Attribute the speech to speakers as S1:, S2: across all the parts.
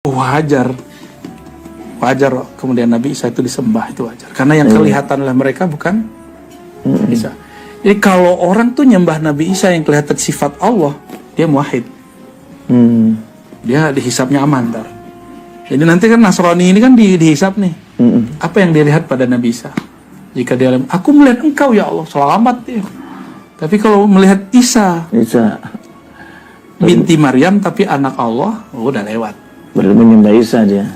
S1: wajar kemudian Nabi Isa itu disembah, itu wajar karena yang kelihatan oleh mereka bukan Isa. Jadi kalau orang tuh nyembah Nabi Isa yang kelihatan sifat Allah, dia muwahhid, dia dihisapnya aman ntar. Jadi nanti kan Nasrani ini kan dihisap nih, apa yang dilihat pada Nabi Isa? Jika dia aku melihat engkau ya Allah, selamat dia. Tapi kalau melihat Isa binti Maryam tapi anak Allah, udah lewat.
S2: Berarti menyembah Isa dia.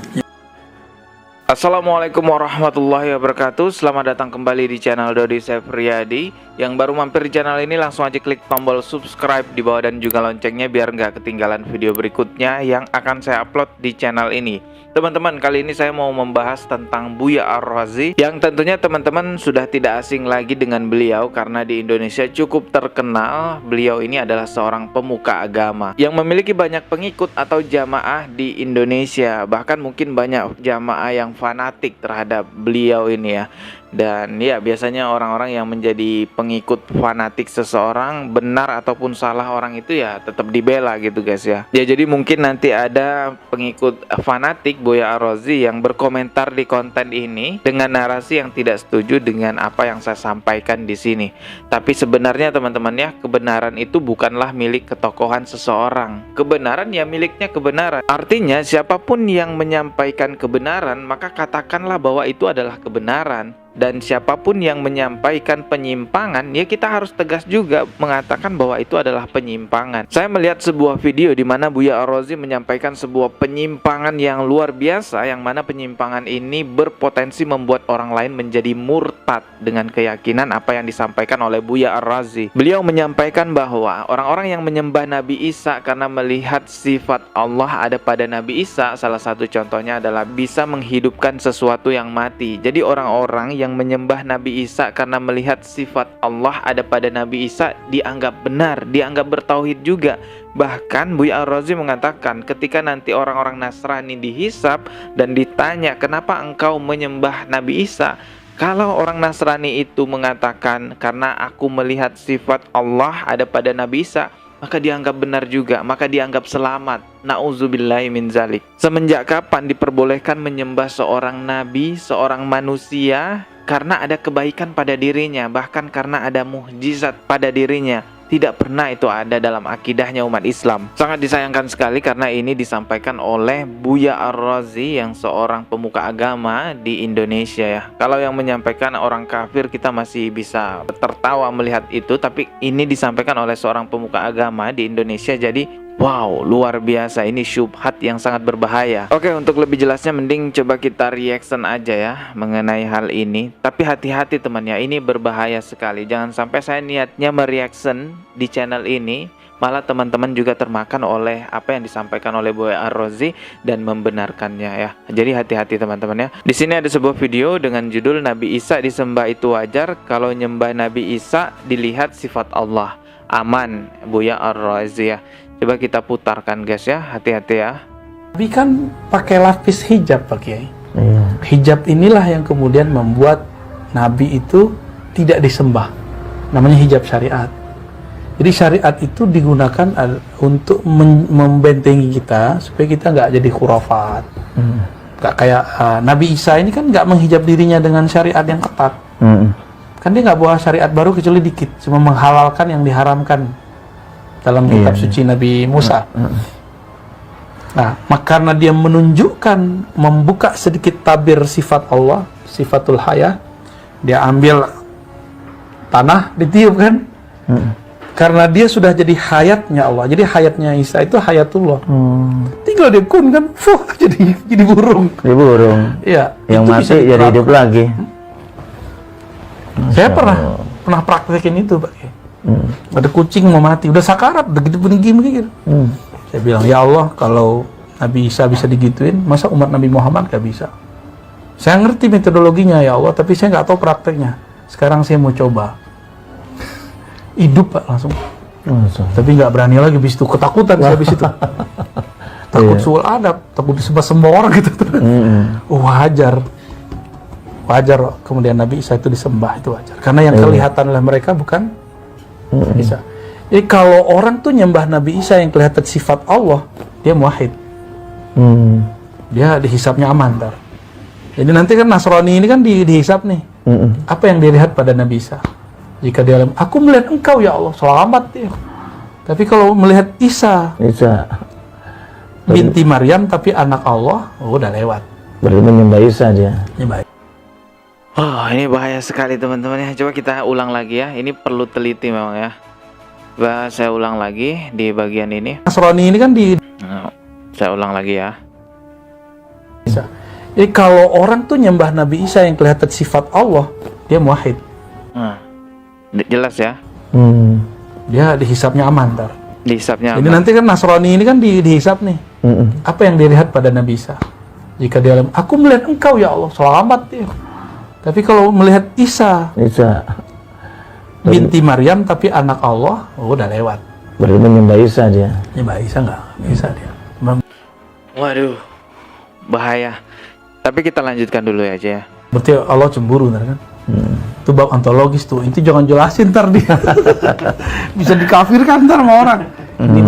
S3: Assalamualaikum warahmatullahi wabarakatuh. Selamat datang kembali di channel Dodi Sefriadi. Yang baru mampir di channel ini langsung aja klik tombol subscribe di bawah dan juga loncengnya biar nggak ketinggalan video berikutnya yang akan saya upload di channel ini. Teman-teman, kali ini saya mau membahas tentang Buya Ar-Razi, yang tentunya teman-teman sudah tidak asing lagi dengan beliau karena di Indonesia cukup terkenal. Beliau ini adalah seorang pemuka agama yang memiliki banyak pengikut atau jamaah di Indonesia. Bahkan mungkin banyak jamaah yang fanatik terhadap beliau ini ya. Dan ya biasanya orang-orang yang menjadi pengikut fanatik seseorang, benar ataupun salah orang itu ya tetap dibela gitu guys ya. Ya jadi mungkin nanti ada pengikut fanatik Buya Ar-Razi yang berkomentar di konten ini dengan narasi yang tidak setuju dengan apa yang saya sampaikan di sini. Tapi sebenarnya teman-teman ya, kebenaran itu bukanlah milik ketokohan seseorang. Kebenaran ya miliknya kebenaran. Artinya siapapun yang menyampaikan kebenaran, maka katakanlah bahwa itu adalah kebenaran. Dan siapapun yang menyampaikan penyimpangan, ya kita harus tegas juga mengatakan bahwa itu adalah penyimpangan. Saya melihat sebuah video di mana Buya Ar-Razi menyampaikan sebuah penyimpangan yang luar biasa, yang mana penyimpangan ini berpotensi membuat orang lain menjadi murtad dengan keyakinan apa yang disampaikan oleh Buya Ar-Razi. Beliau menyampaikan bahwa orang-orang yang menyembah Nabi Isa karena melihat sifat Allah ada pada Nabi Isa, salah satu contohnya adalah bisa menghidupkan sesuatu yang mati. Jadi orang-orang yang menyembah Nabi Isa karena melihat sifat Allah ada pada Nabi Isa dianggap benar, dianggap bertauhid juga. Bahkan Buya Ar-Razi mengatakan ketika nanti orang-orang Nasrani dihisap dan ditanya kenapa engkau menyembah Nabi Isa, kalau orang Nasrani itu mengatakan karena aku melihat sifat Allah ada pada Nabi Isa, maka dianggap benar juga, maka dianggap selamat. Na'udzubillahi min zalik. Semenjak kapan diperbolehkan menyembah seorang nabi, seorang manusia karena ada kebaikan pada dirinya, bahkan karena ada mukjizat pada dirinya? Tidak pernah itu ada dalam akidahnya umat Islam. Sangat disayangkan sekali karena ini disampaikan oleh Buya Ar-Razi yang seorang pemuka agama di Indonesia ya. Kalau yang menyampaikan orang kafir kita masih bisa tertawa melihat itu, tapi ini disampaikan oleh seorang pemuka agama di Indonesia. Jadi wow, luar biasa, ini syubhat yang sangat berbahaya. Oke, untuk lebih jelasnya mending coba kita reaction aja ya mengenai hal ini. Tapi hati-hati teman ya, ini berbahaya sekali. Jangan sampai saya niatnya mereaction di channel ini, malah teman-teman juga termakan oleh apa yang disampaikan oleh Buya Ar-Razi dan membenarkannya ya. Jadi hati-hati teman-teman ya. Di sini ada sebuah video dengan judul Nabi Isa disembah itu wajar, kalau nyembah Nabi Isa dilihat sifat Allah. Aman, Buya Ar-Razi ya. Coba kita putarkan guys ya, hati-hati ya.
S1: Nabi kan pakai lapis hijab Pak Kiai. Hijab inilah yang kemudian membuat Nabi itu tidak disembah. Namanya hijab syariat. Jadi syariat itu digunakan untuk membentengi kita supaya kita nggak jadi khurafat. Nggak kayak Nabi Isa ini kan nggak menghijab dirinya dengan syariat yang ketat. Kan dia nggak bawa syariat baru kecuali dikit, cuma menghalalkan yang diharamkan dalam kitab suci Nabi Musa. Nah, karena dia menunjukkan, membuka sedikit tabir sifat Allah, sifatul haya, dia ambil tanah, ditiup kan? Karena dia sudah jadi hayatnya Allah. Jadi hayatnya Isa itu hayatullah. Tinggal dia kun kan, jadi burung. Jadi burung. Iya.
S2: Yang mati jadi hidup lagi.
S1: Saya pernah praktekin itu, Pak. Ada kucing mau mati, udah sakarat, udah gitu begini. Saya bilang, ya Allah, kalau Nabi Isa bisa digituin, masa umat Nabi Muhammad gak bisa? Saya ngerti metodologinya ya Allah, tapi saya nggak tahu prakteknya. Sekarang saya mau coba. Hidup Pak langsung. Tapi nggak berani lagi, habis itu ketakutan saya habis itu. Takut suul adab, takut disembah semua orang gitu. Wajar kemudian Nabi Isa itu disembah, itu wajar. Karena yang kelihatan oleh mereka bukan Isa. Jadi kalau orang tuh nyembah Nabi Isa yang kelihatan sifat Allah, dia muwahhid, Dia dihisapnya aman ntar. Jadi nanti kan Nasrani ini kan dihisap nih. Apa yang dilihat pada Nabi Isa? Jika dia aku melihat engkau ya Allah, selamat dia. Tapi kalau melihat Isa binti Maryam tapi anak Allah, udah lewat.
S2: Berarti menyembah Isa dia.
S1: Ini baik.
S3: Oh, ini bahaya sekali teman-teman ya. Coba kita ulang lagi ya. Ini perlu teliti memang ya. Coba saya ulang lagi di bagian ini.
S1: Nasrani ini kan
S3: Saya ulang lagi ya.
S1: Isa. Jadi kalau orang tuh nyembah Nabi Isa yang kelihatan sifat Allah, dia muwahhid.
S3: Jelas ya.
S1: Dia dihisapnya aman ntar.
S3: Dihisapnya
S1: Jadi
S3: aman.
S1: nanti kan Nasrani ini kan dihisap nih. Apa yang dilihat pada Nabi Isa? Jika dia aku melihat engkau ya Allah, selamat dia. Tapi kalau melihat Isa binti Maryam tapi anak Allah, udah lewat.
S2: Berarti menyembah Isa dia.
S1: Nyembah Isa nggak bisa dia.
S3: Waduh, bahaya. Tapi kita lanjutkan dulu aja ya.
S1: Berarti Allah cemburu ntar kan? Itu bab ontologis tuh. Itu jangan jelasin ntar dia. Bisa dikafirkan ntar sama orang. Ini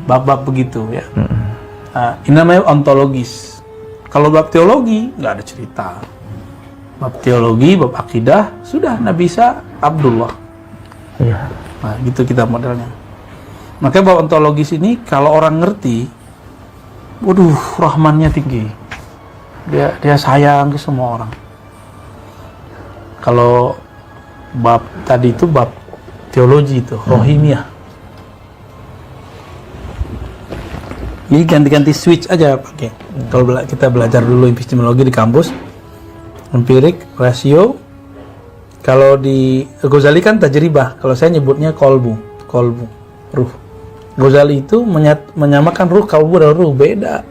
S1: bab begitu ya. Ini namanya ontologis. Kalau bab teologi nggak ada cerita. Bab teologi, bab akidah sudah Nabi Isa Abdullah.
S2: Iya.
S1: Nah gitu kita modelnya. Makanya bab ontologis ini kalau orang ngerti, waduh rahmannya tinggi. Dia sayang ke semua orang. Kalau bab tadi itu bab teologi itu rohimiyah. Jadi ganti-ganti switch aja pakai. Kalau kita belajar dulu epistemologi di kampus, empirik, rasio. Kalau di Ghazali kan tajribah. Kalau saya nyebutnya kolbu, ruh. Ghazali itu menyamakan ruh, kalbu dan ruh beda.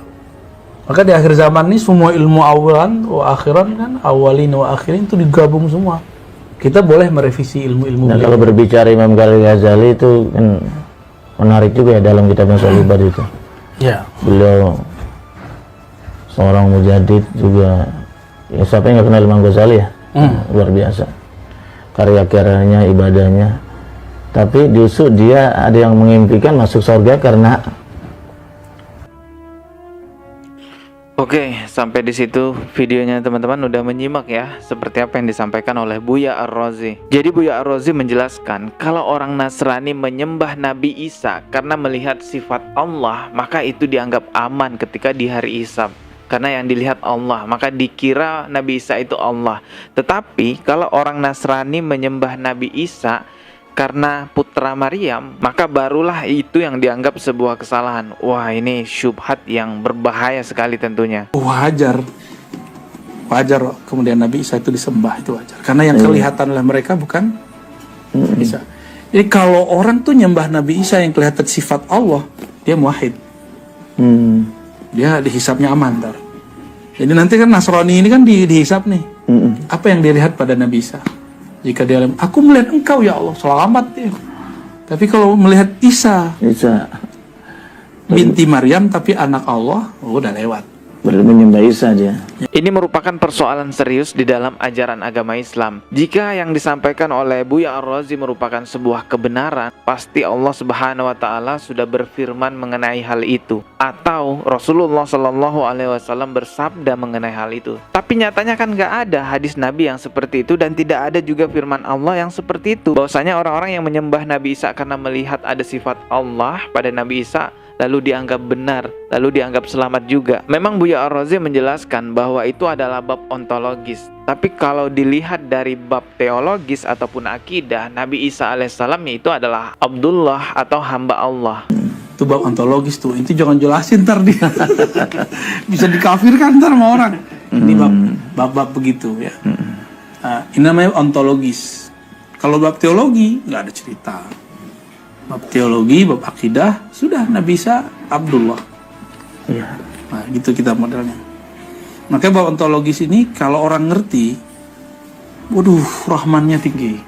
S1: Maka di akhir zaman ini semua ilmu awalan wa akhiran kan, awalin wa akhirin itu digabung semua. Kita boleh merevisi ilmu-ilmu.
S2: Nah, kalau berbicara Imam Ghazali itu kan menarik juga ya dalam kitabnya Shalibat itu.
S1: Ya.
S2: Beliau seorang mujadid juga. Ya, siapa yang nggak kenal Imam Ghazali ya? Luar biasa. Karya-karyanya, ibadahnya. Tapi justru dia ada yang mengimpikan masuk surga karena
S3: Oke, sampai di situ videonya teman-teman udah menyimak ya seperti apa yang disampaikan oleh Buya Ar-Razi. Jadi Buya Ar-Razi menjelaskan kalau orang Nasrani menyembah Nabi Isa karena melihat sifat Allah, maka itu dianggap aman ketika di hari hisab. Karena yang dilihat Allah, maka dikira Nabi Isa itu Allah. Tetapi kalau orang Nasrani menyembah Nabi Isa karena putra Maryam, maka barulah itu yang dianggap sebuah kesalahan. Wah, ini syubhat yang berbahaya sekali tentunya.
S1: Wajar kemudian Nabi Isa itu disembah, itu wajar. Karena yang kelihatan oleh mereka bukan Isa. Jadi kalau orang tuh nyembah Nabi Isa yang kelihatan sifat Allah, dia muwahhid. Dia dihisapnya aman ntar. Jadi nanti kan Nasrani ini kan dihisap nih. Apa yang dilihat pada Nabi Isa? Jika dia aku melihat engkau ya Allah, selamat dia. Tapi kalau melihat Isa binti Maryam tapi anak Allah, udah lewat.
S2: Berarti menyembah Isa dia.
S3: Ini merupakan persoalan serius di dalam ajaran agama Islam. Jika yang disampaikan oleh Buya Ar-Razi merupakan sebuah kebenaran, pasti Allah Subhanahu wa taala sudah berfirman mengenai hal itu, atau Rasulullah Shallallahu alaihi wasallam bersabda mengenai hal itu. Tapi nyatanya kan nggak ada hadis Nabi yang seperti itu, dan tidak ada juga firman Allah yang seperti itu. Bahwasanya orang-orang yang menyembah Nabi Isa karena melihat ada sifat Allah pada Nabi Isa, lalu dianggap benar, lalu dianggap selamat juga. Memang Buya Ar-Razi menjelaskan bahwa itu adalah bab ontologis. Tapi kalau dilihat dari bab teologis ataupun akidah, Nabi Isa alaihissalam itu adalah Abdullah atau hamba Allah.
S1: Itu bab ontologis tuh. Itu jangan jelasin ntar dia. Bisa dikafirkan ntar sama orang. Ini bab begitu ya. Ini namanya ontologis. Kalau bab teologi nggak ada cerita. Bab teologi, bab akidah, sudah Nabi Isa Abdullah.
S2: Iya.
S1: Nah, gitu kita modelnya. Makanya bab ontologis ini kalau orang ngerti, waduh, rahmannya tinggi.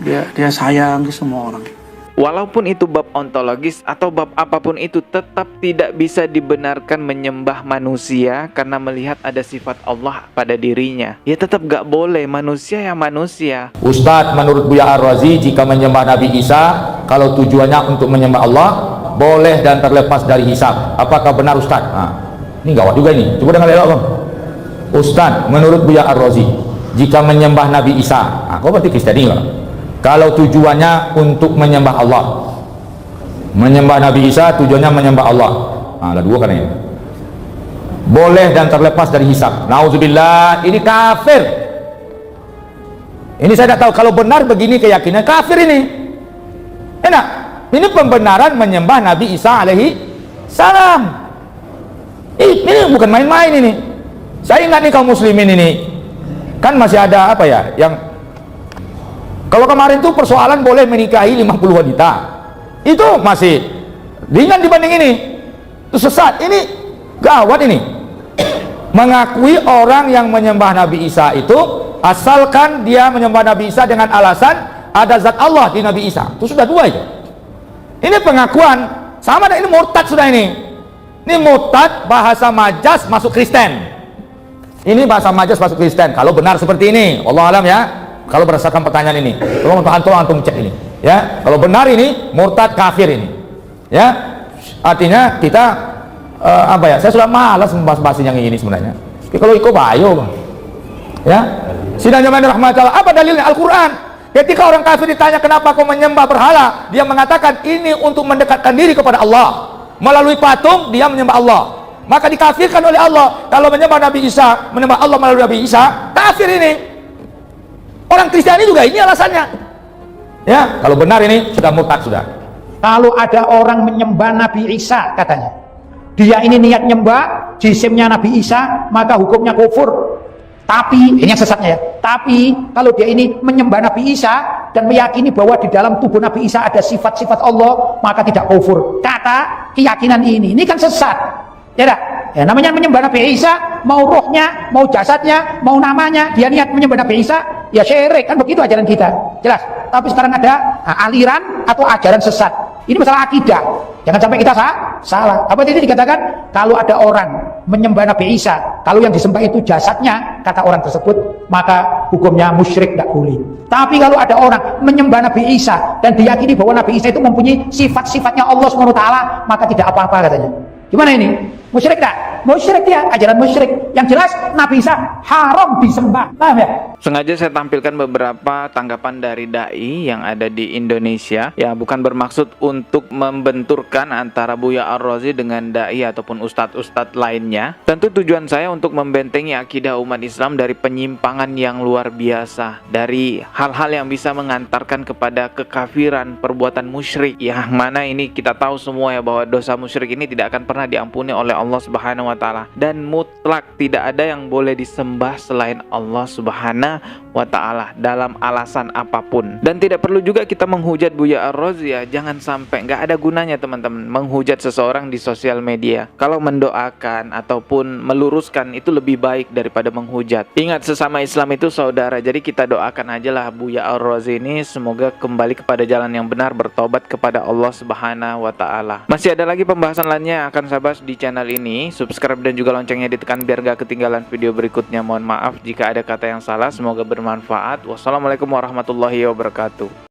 S1: Dia sayang ke semua orang.
S3: Walaupun itu bab ontologis atau bab apapun itu, tetap tidak bisa dibenarkan menyembah manusia karena melihat ada sifat Allah pada dirinya. Ya tetap gak boleh, manusia ya manusia.
S4: Ustadz, menurut Buya Ar-Razi, jika menyembah Nabi Isa, kalau tujuannya untuk menyembah Allah, boleh dan terlepas dari hisab. Apakah benar Ustadz? Ini gawat juga ini. Coba dengar elok bang. Ustaz, menurut Buya Ar-Razi, jika menyembah Nabi Isa, kau berarti Kristiani kan? Kalau tujuannya untuk menyembah Allah, menyembah Nabi Isa tujuannya menyembah Allah. Ada dua kan ini. Boleh dan terlepas dari hisab. Nauzubillah, ini kafir. Ini saya tidak tahu. Kalau benar begini keyakinan, kafir ini. Enak. Ini pembenaran menyembah Nabi Isa alaihi salam. Ini bukan main-main ini. Saya ingat nih kaum muslimin ini, kan masih ada apa ya, yang kalau kemarin tuh persoalan boleh menikahi 50 wanita, itu masih ringan dibanding ini. Itu sesat. Ini gawat ini. Mengakui orang yang menyembah Nabi Isa itu, asalkan dia menyembah Nabi Isa dengan alasan ada zat Allah di Nabi Isa, itu sudah dua itu. Ini pengakuan sama, ada ini murtad sudah ini. Ini murtad, bahasa majas masuk Kristen. Ini bahasa majas masuk Kristen. Kalau benar seperti ini, Allah alam ya. Kalau berdasarkan pertanyaan ini, antum cek ini. Ya, kalau benar ini murtad kafir ini. Ya, artinya kita apa ya? Saya sudah malas membahas yang ini sebenarnya. Tapi kalau ikut bayo, bang. Ya, sidang jamaah rahmatullah. Apa dalilnya? Al-Quran. Ketika orang kafir ditanya kenapa kau menyembah berhala, dia mengatakan ini untuk mendekatkan diri kepada Allah. Melalui patung dia menyembah Allah. Maka dikafirkan oleh Allah. Kalau menyembah Nabi Isa, menyembah Allah melalui Nabi Isa, kafir ini. Orang Kristiani juga ini alasannya. Ya, kalau benar ini sudah murtad sudah.
S5: Kalau ada orang menyembah Nabi Isa, katanya, dia ini niat nyembah jisimnya Nabi Isa, maka hukumnya kufur. Tapi ini yang sesatnya ya. Tapi kalau dia ini menyembah Nabi Isa dan meyakini bahwa di dalam tubuh Nabi Isa ada sifat-sifat Allah, maka tidak kufur. Kata keyakinan ini kan sesat. Ya dah. Ya, namanya menyembah Nabi Isa, mau rohnya, mau jasadnya, mau namanya, dia niat menyembah Nabi Isa, ya syirik, kan begitu ajaran kita. Jelas. Tapi sekarang ada aliran atau ajaran sesat. Ini masalah akidah. Jangan sampai kita salah. Apa itu dikatakan? Kalau ada orang menyembah Nabi Isa, kalau yang disembah itu jasadnya, kata orang tersebut, maka hukumnya musyrik, tidak boleh. Tapi kalau ada orang menyembah Nabi Isa dan diyakini bahwa Nabi Isa itu mempunyai sifat-sifatnya Allah SWT, maka tidak apa-apa katanya. Gimana ini? Musyrik tak? Musyrik ya, ajaran musyrik. Yang jelas Nabi Isa haram disembah. Paham ya?
S3: Sengaja saya tampilkan beberapa tanggapan dari dai yang ada di Indonesia. Ya, bukan bermaksud untuk membenturkan antara Buya Ar-Razi dengan dai ataupun ustadz-ustadz lainnya. Tentu tujuan saya untuk membentengi akidah umat Islam dari penyimpangan yang luar biasa, dari hal-hal yang bisa mengantarkan kepada kekafiran, perbuatan musyrik. Yang mana ini kita tahu semua ya, bahwa dosa musyrik ini tidak akan pernah diampuni oleh Allah Subhanahu wa taala, dan mutlak tidak ada yang boleh disembah selain Allah Subhanahu wa taala dalam alasan apapun. Dan tidak perlu juga kita menghujat Buya Ar-Razi ya. Jangan sampai, nggak ada gunanya teman-teman menghujat seseorang di sosial media. Kalau mendoakan ataupun meluruskan itu lebih baik daripada menghujat. Ingat, sesama Islam itu saudara. Jadi kita doakan aja lah Buya Ar-Razi ini semoga kembali kepada jalan yang benar, bertobat kepada Allah Subhanahu wa taala. Masih ada lagi pembahasan lainnya yang akan saya bahas di channel ini. Subscribe dan juga loncengnya ditekan biar gak ketinggalan video berikutnya. Mohon maaf jika ada kata yang salah, semoga bermanfaat. Wassalamualaikum warahmatullahi wabarakatuh.